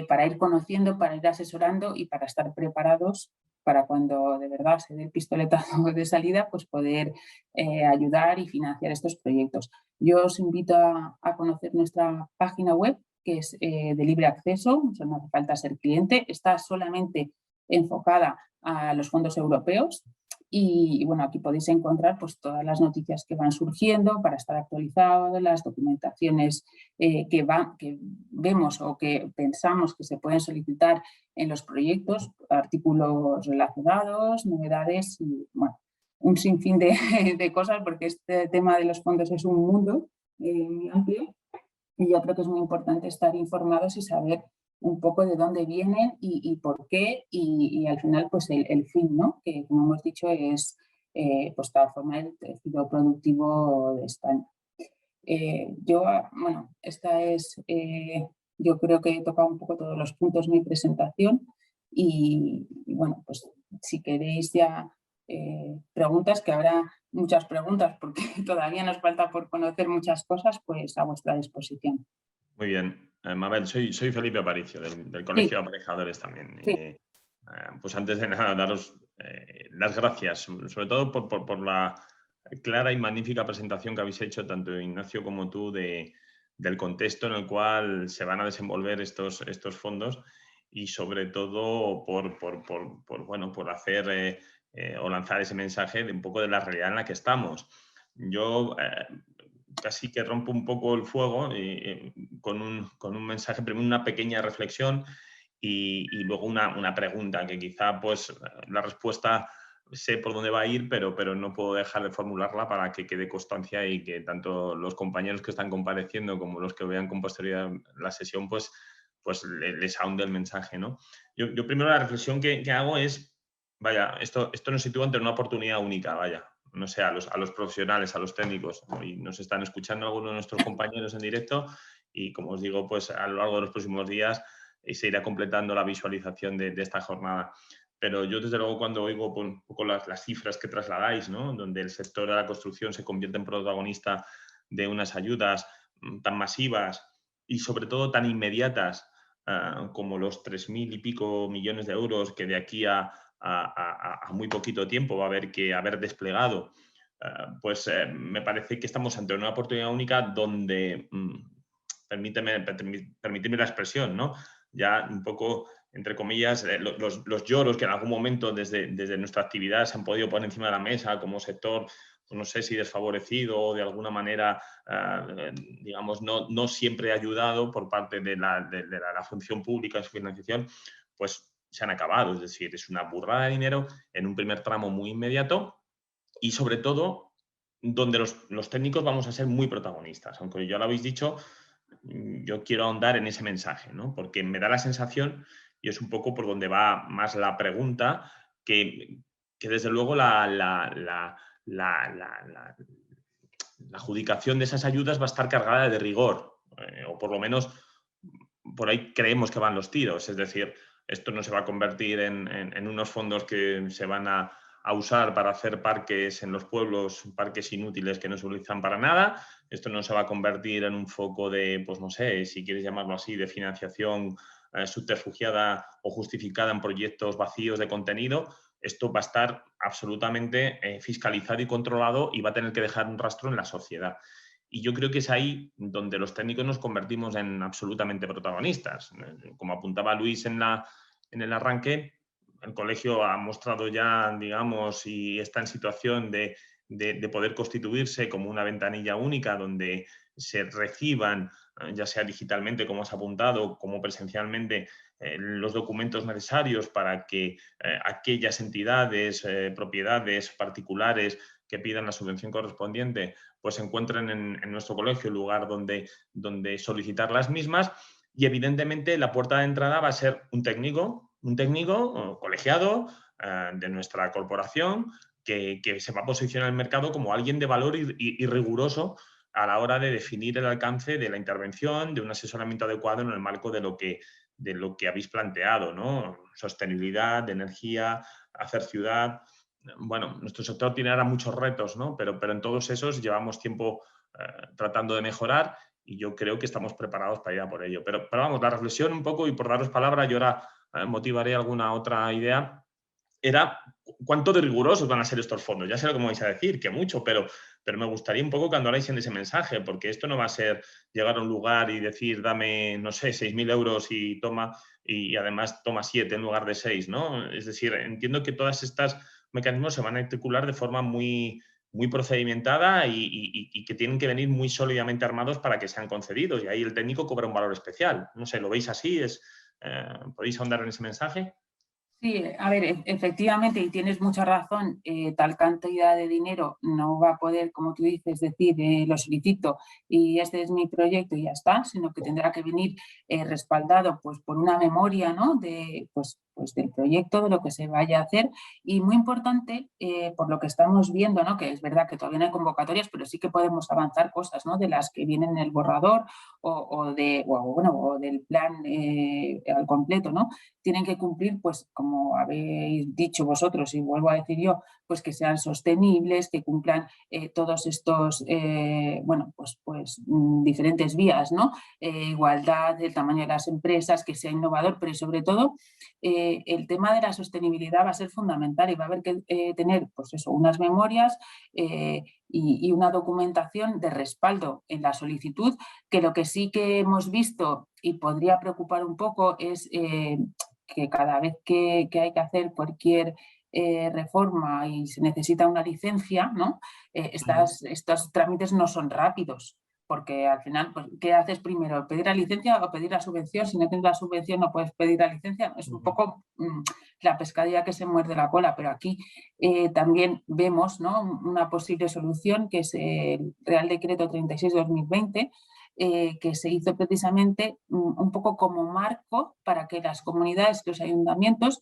para ir conociendo, para ir asesorando y para estar preparados para cuando de verdad se dé el pistoletazo de salida, pues poder ayudar y financiar estos proyectos. Yo os invito a conocer nuestra página web, que es de libre acceso, o sea, no hace falta ser cliente, está solamente enfocada a los fondos europeos y bueno, aquí podéis encontrar pues todas las noticias que van surgiendo para estar actualizados, las documentaciones que vemos o que pensamos que se pueden solicitar en los proyectos, artículos relacionados, novedades y bueno, un sinfín de cosas, porque este tema de los fondos es un mundo muy amplio. Y yo creo que es muy importante estar informados y saber un poco de dónde vienen y por qué y al final pues el fin, ¿no? Que como hemos dicho es pues transformar el tejido productivo de España. Esta es, yo creo que he tocado un poco todos los puntos de mi presentación y bueno, pues si queréis ya preguntas, que habrá muchas preguntas porque todavía nos falta por conocer muchas cosas, pues a vuestra disposición. Muy bien. Mabel, soy Felipe Aparicio, del Colegio de Aparejadores también. Sí. Pues antes de nada, daros las gracias, sobre todo por la clara y magnífica presentación que habéis hecho, tanto Ignacio como tú, del contexto en el cual se van a desenvolver estos fondos y sobre todo por hacer o lanzar ese mensaje de un poco de la realidad en la que estamos. Yo casi que rompo un poco el fuego con un mensaje, primero una pequeña reflexión y luego una pregunta que quizá pues la respuesta sé por dónde va a ir, pero no puedo dejar de formularla para que quede constancia y que tanto los compañeros que están compareciendo como los que vean con posterioridad la sesión pues les ahonde el mensaje, ¿no? Yo primero la reflexión que hago es, vaya, esto nos sitúa ante una oportunidad única, vaya. No sé, a los profesionales, a los técnicos. Hoy nos están escuchando algunos de nuestros compañeros en directo y, como os digo, pues a lo largo de los próximos días se irá completando la visualización de esta jornada. Pero yo, desde luego, cuando oigo un poco las cifras que trasladáis, ¿no? Donde el sector de la construcción se convierte en protagonista de unas ayudas tan masivas y, sobre todo, tan inmediatas como los 3.000 y pico millones de euros que de aquí a muy poquito tiempo va a haber que haber desplegado, me parece que estamos ante una oportunidad única donde, permíteme la expresión, ¿no? Ya un poco, entre comillas, los lloros que en algún momento desde nuestra actividad se han podido poner encima de la mesa como sector, pues no sé si desfavorecido o de alguna manera, digamos, no siempre ayudado por parte de la función pública en su financiación, pues se han acabado. Es decir, es una burrada de dinero en un primer tramo muy inmediato y, sobre todo, donde los técnicos vamos a ser muy protagonistas. Aunque ya lo habéis dicho, yo quiero ahondar en ese mensaje, ¿no? Porque me da la sensación, y es un poco por donde va más la pregunta, que desde luego la adjudicación de esas ayudas va a estar cargada de rigor, o por lo menos por ahí creemos que van los tiros. Es decir, esto no se va a convertir en unos fondos que se van a usar para hacer parques en los pueblos, parques inútiles que no se utilizan para nada. Esto no se va a convertir en un foco de, pues no sé, si quieres llamarlo así, de financiación subterfugiada o justificada en proyectos vacíos de contenido. Esto va a estar absolutamente fiscalizado y controlado y va a tener que dejar un rastro en la sociedad. Y yo creo que es ahí donde los técnicos nos convertimos en absolutamente protagonistas. Como apuntaba Luis en el arranque, el colegio ha mostrado ya, digamos, y está en situación de poder constituirse como una ventanilla única donde se reciban, ya sea digitalmente, como has apuntado, como presencialmente, los documentos necesarios para que aquellas entidades, propiedades particulares que pidan la subvención correspondiente, pues se encuentren en nuestro colegio, el lugar donde solicitar las mismas. Y evidentemente la puerta de entrada va a ser un técnico colegiado de nuestra corporación que se va a posicionar en el mercado como alguien de valor y riguroso a la hora de definir el alcance de la intervención, de un asesoramiento adecuado en el marco de lo que habéis planteado, ¿no? Sostenibilidad, de energía, hacer ciudad. Bueno, nuestro sector tiene ahora muchos retos, ¿no? Pero en todos esos llevamos tiempo tratando de mejorar y yo creo que estamos preparados para ir a por ello. Pero vamos, la reflexión un poco, y por daros palabra, yo ahora motivaré alguna otra idea, era cuánto de rigurosos van a ser estos fondos. Ya sé lo que me vais a decir, que mucho, pero me gustaría un poco que andarais en ese mensaje, porque esto no va a ser llegar a un lugar y decir, dame, no sé, 6.000 euros y toma, y además toma 7 en lugar de 6, ¿no? Es decir, entiendo que todas estas mecanismos se van a articular de forma muy procedimentada y que tienen que venir muy sólidamente armados para que sean concedidos. Y ahí el técnico cobra un valor especial. No sé, ¿lo veis así? ¿Podéis ahondar en ese mensaje? Sí, a ver, efectivamente, y tienes mucha razón, tal cantidad de dinero no va a poder, como tú dices, decir, lo solicito y este es mi proyecto y ya está, sino que tendrá que venir respaldado pues, por una memoria, ¿no? Pues del proyecto, de lo que se vaya a hacer. Y muy importante, por lo que estamos viendo, ¿no? Que es verdad que todavía no hay convocatorias, pero sí que podemos avanzar cosas, ¿no? De las que vienen en el borrador o del plan al completo, ¿no? Tienen que cumplir, pues como habéis dicho vosotros y vuelvo a decir yo, pues que sean sostenibles, que cumplan todos estos, diferentes vías, ¿no? Igualdad, el tamaño de las empresas, que sea innovador, pero sobre todo el tema de la sostenibilidad va a ser fundamental y va a haber que tener, pues eso, unas memorias y una documentación de respaldo en la solicitud, que lo que sí que hemos visto y podría preocupar un poco es que cada vez que hay que hacer cualquier reforma y se necesita una licencia, ¿no? Estos trámites no son rápidos, porque al final, pues, ¿qué haces primero? ¿Pedir la licencia o pedir la subvención? Si no tienes la subvención no puedes pedir la licencia. Es un poco la pescadilla que se muerde la cola, pero aquí también vemos, ¿no? Una posible solución que es el Real Decreto 36/2020, que se hizo precisamente un poco como marco para que las comunidades, los ayuntamientos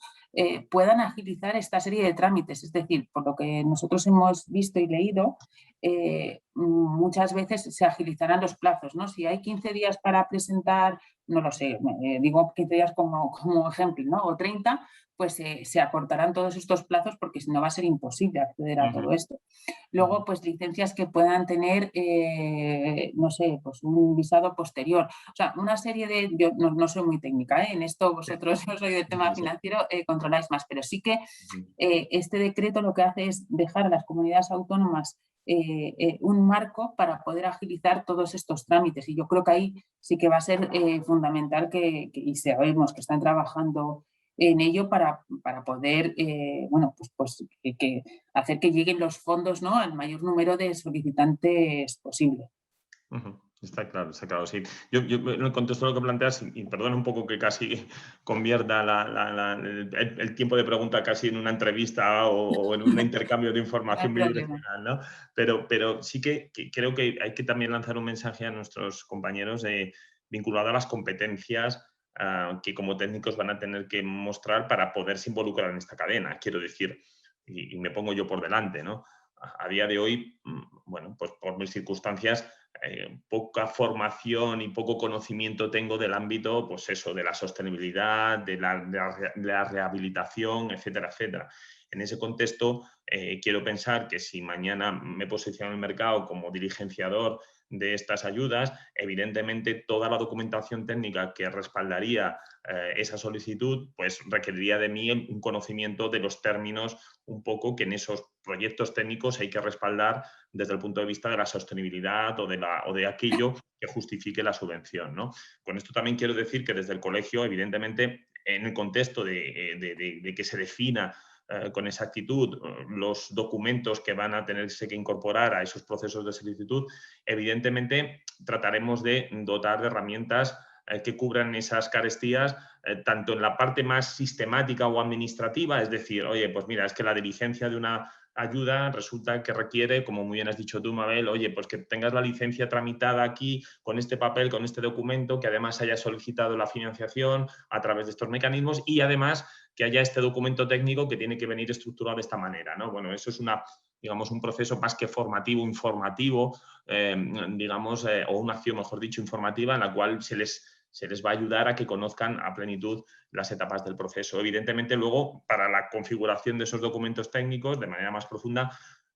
puedan agilizar esta serie de trámites. Es decir, por lo que nosotros hemos visto y leído, muchas veces se agilizarán los plazos, ¿no? Si hay 15 días para presentar, no lo sé, digo 15 días como ejemplo, ¿no? O 30, pues se acortarán todos estos plazos porque si no va a ser imposible acceder a todo esto. Luego, pues licencias que puedan tener, no sé, pues un visado posterior. O sea, una serie de... Yo no soy muy técnica, en esto vosotros, no soy del tema financiero, controláis más, pero sí que este decreto lo que hace es dejar a las comunidades autónomas un marco para poder agilizar todos estos trámites. Y yo creo que ahí sí que va a ser fundamental y sabemos que están trabajando en ello para poder hacer que lleguen los fondos, ¿no? Al mayor número de solicitantes posible. Está claro, sí. Yo en el contexto de lo que planteas, y perdona un poco que casi convierta el tiempo de pregunta casi en una entrevista o en un intercambio de información bidireccional, ¿no? Pero sí que creo que hay que también lanzar un mensaje a nuestros compañeros vinculado a las competencias que como técnicos van a tener que mostrar para poderse involucrar en esta cadena. Quiero decir, y me pongo yo por delante, ¿no? A día de hoy, bueno, pues por mis circunstancias, poca formación y poco conocimiento tengo del ámbito, pues eso, de la sostenibilidad, de la rehabilitación, etcétera, etcétera. En ese contexto, quiero pensar que si mañana me posiciono en el mercado como diligenciador de estas ayudas. Evidentemente, toda la documentación técnica que respaldaría esa solicitud, pues requeriría de mí un conocimiento de los términos un poco que en esos proyectos técnicos hay que respaldar desde el punto de vista de la sostenibilidad o de aquello que justifique la subvención, ¿no? Con esto también quiero decir que desde el colegio, evidentemente, en el contexto de que se defina con exactitud los documentos que van a tenerse que incorporar a esos procesos de solicitud, evidentemente trataremos de dotar de herramientas que cubran esas carestías, tanto en la parte más sistemática o administrativa, es decir, oye, pues mira, es que la diligencia de una ayuda resulta que requiere, como muy bien has dicho tú, Mabel, oye, pues que tengas la licencia tramitada aquí con este papel, con este documento, que además haya solicitado la financiación a través de estos mecanismos y además que haya este documento técnico que tiene que venir estructurado de esta manera, ¿no? Bueno, eso es digamos, un proceso más que formativo, informativo, o una acción, mejor dicho, informativa, en la cual se les va a ayudar a que conozcan a plenitud las etapas del proceso. Evidentemente, luego, para la configuración de esos documentos técnicos, de manera más profunda,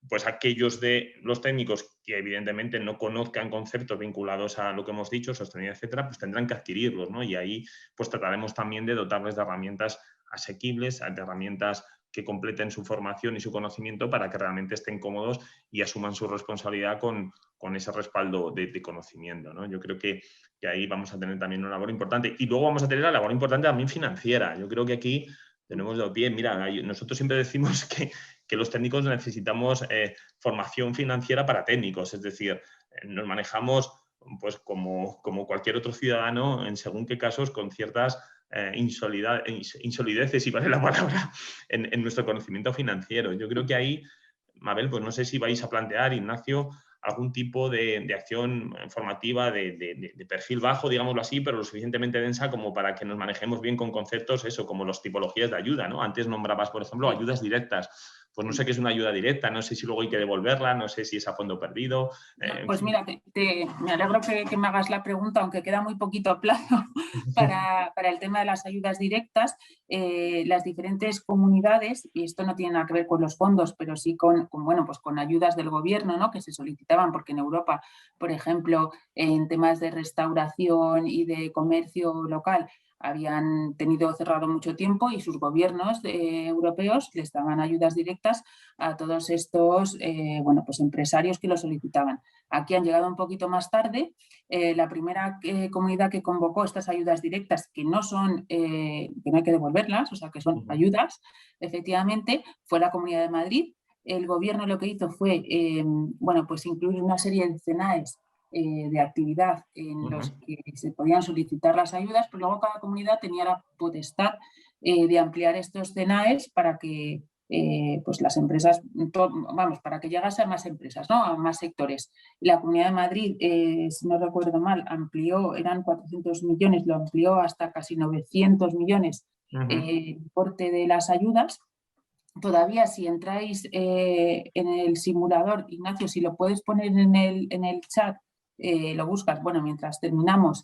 pues aquellos de los técnicos que evidentemente no conozcan conceptos vinculados a lo que hemos dicho, sostenibilidad, etcétera, pues tendrán que adquirirlos, ¿no? Y ahí pues trataremos también de dotarles de herramientas asequibles, de herramientas que completen su formación y su conocimiento para que realmente estén cómodos y asuman su responsabilidad con ese respaldo de conocimiento, ¿no? Yo creo que ahí vamos a tener también una labor importante. Y luego vamos a tener la labor importante también financiera. Yo creo que aquí tenemos de pie. Mira, nosotros siempre decimos que los técnicos necesitamos formación financiera para técnicos, es decir, nos manejamos pues como cualquier otro ciudadano en según qué casos con ciertas insolideces, si vale la palabra, en nuestro conocimiento financiero. Yo creo que ahí, Mabel, pues no sé si vais a plantear, Ignacio, algún tipo de acción formativa de perfil bajo, digámoslo así, pero lo suficientemente densa como para que nos manejemos bien con conceptos, eso, como las tipologías de ayuda, ¿no? Antes nombrabas, por ejemplo, ayudas directas. Pues no sé qué es una ayuda directa, no sé si luego hay que devolverla, no sé si es a fondo perdido. Pues mira, me alegro que me hagas la pregunta, aunque queda muy poquito plazo para el tema de las ayudas directas. Las diferentes comunidades, y esto no tiene nada que ver con los fondos, pero sí con ayudas del gobierno, ¿no? Que se solicitaban, porque en Europa, por ejemplo, en temas de restauración y de comercio local, habían tenido cerrado mucho tiempo y sus gobiernos europeos les daban ayudas directas a todos estos empresarios que lo solicitaban. Aquí han llegado un poquito más tarde. La primera comunidad que convocó estas ayudas directas, que no hay que devolverlas, o sea, que son ayudas, efectivamente, fue la Comunidad de Madrid. El gobierno lo que hizo fue incluir una serie de CENAES de actividad en los que se podían solicitar las ayudas, pero luego cada comunidad tenía la potestad de ampliar estos CENAES para que las empresas, para que llegase a más empresas, ¿no? A más sectores. La Comunidad de Madrid, si no recuerdo mal, amplió, eran 400 millones, lo amplió hasta casi 900 millones el importe de las ayudas. Todavía, si entráis en el simulador, Ignacio, si lo puedes poner en el chat, lo buscas. Bueno, mientras terminamos,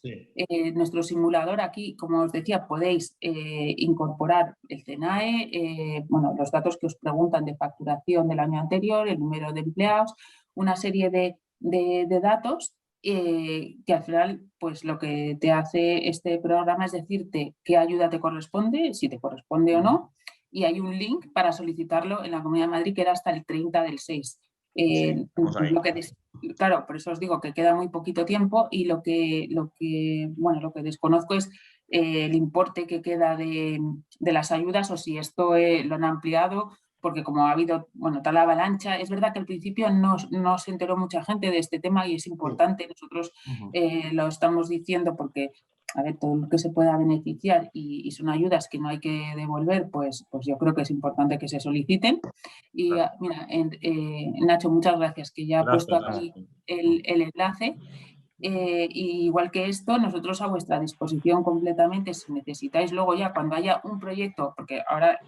nuestro simulador aquí, como os decía, podéis incorporar el CENAE, los datos que os preguntan de facturación del año anterior, el número de empleados, una serie de datos que al final, pues lo que te hace este programa es decirte qué ayuda te corresponde, si te corresponde o no, y hay un link para solicitarlo en la Comunidad de Madrid que era hasta el 30 del 6. Claro, por eso os digo que queda muy poquito tiempo y lo que desconozco es el importe que queda de las ayudas o si esto lo han ampliado, porque como ha habido tal avalancha, es verdad que al principio no se enteró mucha gente de este tema y es importante, nosotros lo estamos diciendo porque a ver, todo lo que se pueda beneficiar y son ayudas que no hay que devolver, pues yo creo que es importante que se soliciten. Y mira, Nacho, muchas gracias, que ya he puesto aquí el enlace. Y igual que esto, nosotros a vuestra disposición completamente, si necesitáis luego ya cuando haya un proyecto, porque ahora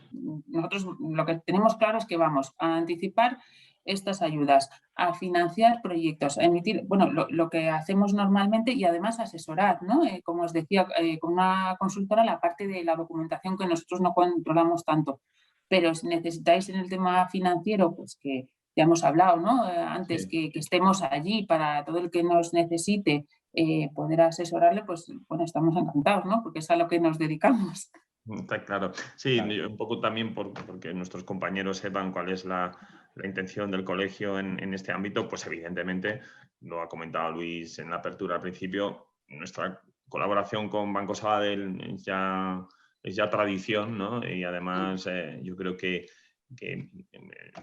nosotros lo que tenemos claro es que vamos a anticipar estas ayudas, a financiar proyectos, a emitir, lo que hacemos normalmente y además asesorar, ¿no? Como os decía, con una consultora la parte de la documentación que nosotros no controlamos tanto, pero si necesitáis en el tema financiero, pues que ya hemos hablado, ¿no? Antes, Sí. que estemos allí para todo el que nos necesite, poder asesorarle, pues bueno, estamos encantados, ¿no? Porque es a lo que nos dedicamos. Está claro. Sí, Claro. un poco también porque nuestros compañeros sepan cuál es la intención del colegio en este ámbito, pues evidentemente, lo ha comentado Luis en la apertura al principio, nuestra colaboración con Banco Sabadell es ya tradición, ¿no? Y además yo creo que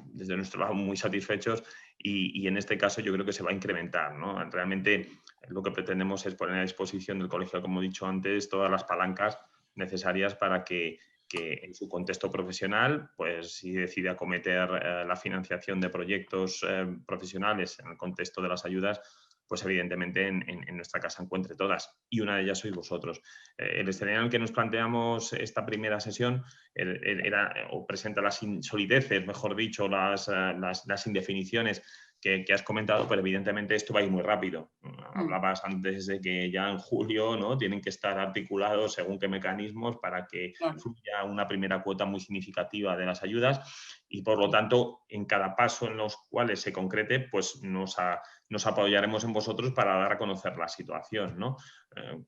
desde nuestro lado muy satisfechos y en este caso yo creo que se va a incrementar, ¿no? Realmente lo que pretendemos es poner a disposición del colegio, como he dicho antes, todas las palancas necesarias para que en su contexto profesional, pues si decide acometer la financiación de proyectos profesionales en el contexto de las ayudas, pues evidentemente en nuestra casa encuentre todas. Y una de ellas sois vosotros. El escenario en el que nos planteamos esta primera sesión era, o presenta las insolideces, mejor dicho, las indefiniciones que has comentado, pero evidentemente esto va a ir muy rápido. Hablabas antes de que ya en julio, ¿no?, tienen que estar articulados según qué mecanismos para que fluya una primera cuota muy significativa de las ayudas y, por lo tanto, en cada paso en los cuales se concrete, pues nos apoyaremos en vosotros para dar a conocer la situación, ¿no?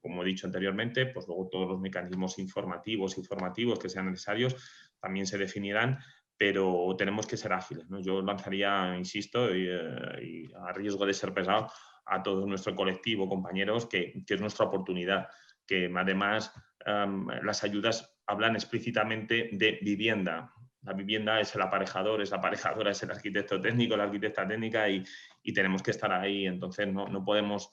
Como he dicho anteriormente, pues luego todos los mecanismos informativos y formativos que sean necesarios también se definirán, pero tenemos que ser ágiles, ¿no? Yo lanzaría, insisto, y a riesgo de ser pesado, a todo nuestro colectivo, compañeros, que es nuestra oportunidad, que además las ayudas hablan explícitamente de vivienda. La vivienda es el aparejador, es la aparejadora, es el arquitecto técnico, la arquitecta técnica y tenemos que estar ahí. Entonces no podemos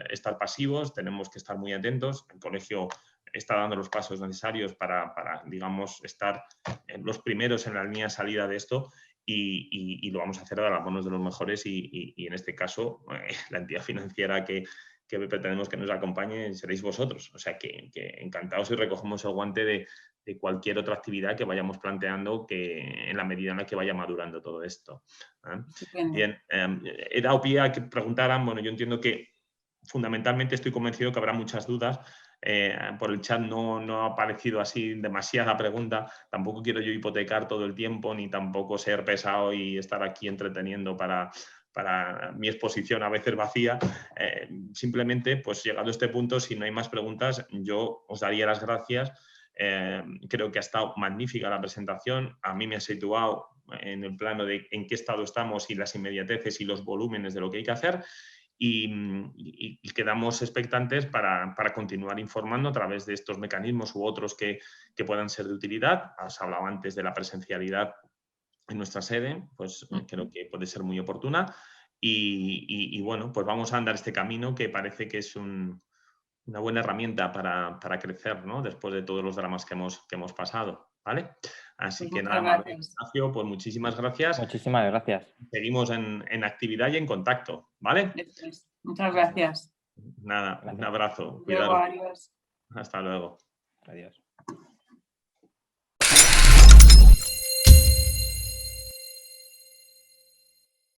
estar pasivos, tenemos que estar muy atentos. El colegio está dando los pasos necesarios para digamos, estar los primeros en la línea de salida de esto y lo vamos a hacer a las manos de los mejores y en este caso la entidad financiera que pretendemos que nos acompañe seréis vosotros. O sea que encantados y recogemos el guante de cualquier otra actividad que vayamos planteando que en la medida en la que vaya madurando todo esto. Bien, he dado pie a que preguntaran, bueno, yo entiendo que fundamentalmente estoy convencido que habrá muchas dudas. Por el chat no ha aparecido así demasiada pregunta. Tampoco quiero yo hipotecar todo el tiempo ni tampoco ser pesado y estar aquí entreteniendo para mi exposición a veces vacía. Simplemente, pues llegado a este punto, si no hay más preguntas, yo os daría las gracias. Creo que ha estado magnífica la presentación. A mí me ha situado en el plano de en qué estado estamos y las inmediateces y los volúmenes de lo que hay que hacer. Y quedamos expectantes para continuar informando a través de estos mecanismos u otros que puedan ser de utilidad. Has hablado antes de la presencialidad en nuestra sede, pues creo que puede ser muy oportuna. Y bueno, pues vamos a andar este camino que parece que es una buena herramienta para crecer, ¿no?, después de todos los dramas que hemos pasado, ¿vale? Así Pues que muchas nada más, gracias. Ignacio, pues muchísimas gracias. Muchísimas gracias. Seguimos en actividad y en contacto, ¿vale? Muchas gracias. Nada, un Gracias. abrazo. Luego, Cuidaros. adiós. Hasta luego. Adiós.